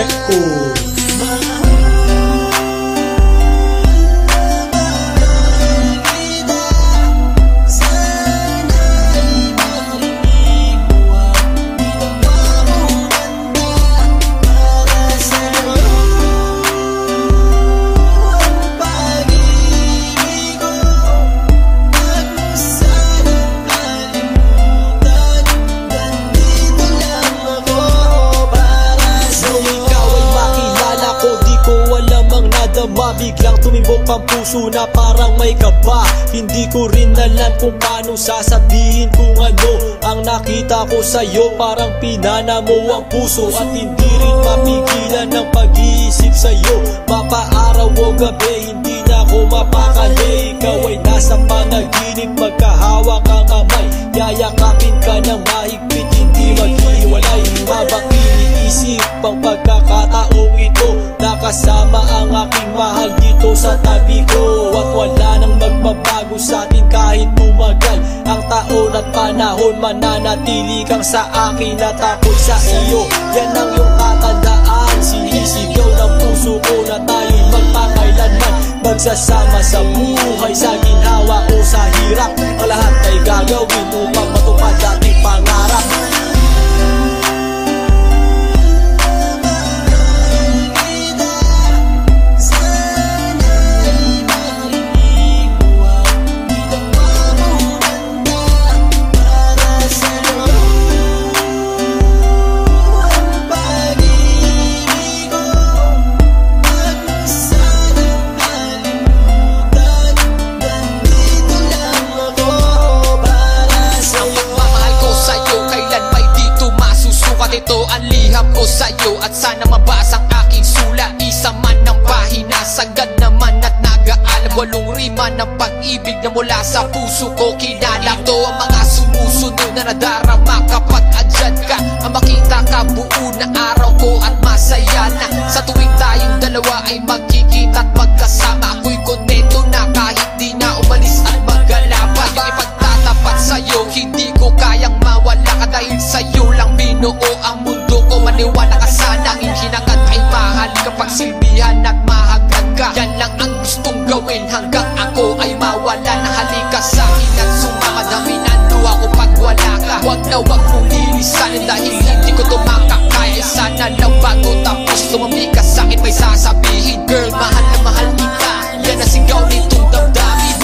Records. Biglang tumibok ang puso na parang may kaba. Hindi ko rin alam kung paano sasabihin kung ano ang nakita ko sa'yo. Parang pinana mo ang puso at hindi rin mapigilan ng pag-iisip sa'yo. Mapaaraw o gabi, hindi na ako mapakali. Ikaw ay nasa panaginip, magkahawak ang kamay. Yayakapin ka ng mahigpit, hindi maghiwalay. Habang iniisip ang pagkakataong ito, nakasama ang aking mahal dito sa tabi ko. At wala nang magbabago sa atin kahit tumagal ang taon at panahon. Mananatili kang sa akin at ako'y sa iyo. Yan ang iyong tatandaan. Sinisigaw ng puso ko na tayo'y magpakailanman magsasama sa buhay, sa ginhawa o sa hirap. Ang lahat ay gagawin upang matupad ating pangarap. Ito ang liham ko sa'yo at sana mabasa ang aking sulat. Isa man ng pahina, sagad naman at nag-aalam. 8 rima ng pag-ibig na mula sa puso ko kinala. Ito ang mga sumusunod na nadarama kapag andyan ka. Ang makita ka buo na araw ko at masaya na. Sa tuwing tayong dalawa ay magkikita at magkasama, ako'y kontento na kahit di na umalis at magalapan. Yung ipagtatapat sa'yo, hindi ko kayang mawala ka dahil sa'yo lang binuo ang mundo ko. Maniwala ka sana, ang hinangad ay mahal kapag silbihan at mahagad ka. Yan lang ang gustong gawin hanggang ako ay mawala na. Halika sa'kin at sumama, daminando ako pag wala ka. Huwag na huwag mong ilisanin dahil hindi ko ito makakaya. Sana lang bago tapos tumami ka sa'kin may sasabihin. Girl, mahal na mahal kita, yan ang sigaw nitong damdamin.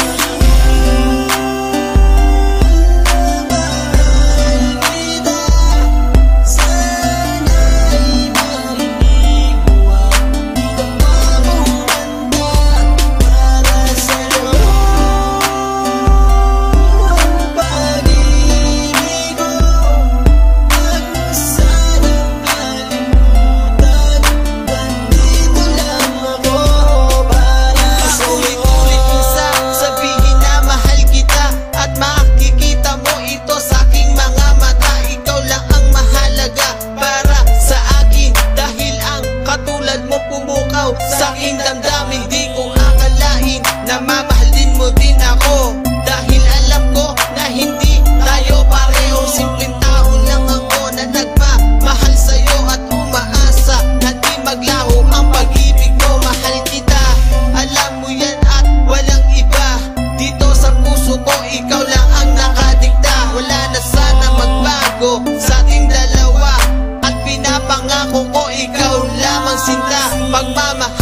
Sa aking damdamin, di ko akalain na mamahalin mo din ako. Dahil alam ko na hindi tayo pareho. Simpleng tao lang ako na nagmamahal sa'yo at umaasa na di maglaho ang pag-ibig mo. Mahal kita, alam mo yan at walang iba. Dito sa puso ko, ikaw lang ang nakadikta. Wala na sana magbago sa ating dalawa at pinapangako ko ikaw lamang sinta. Pagmamahal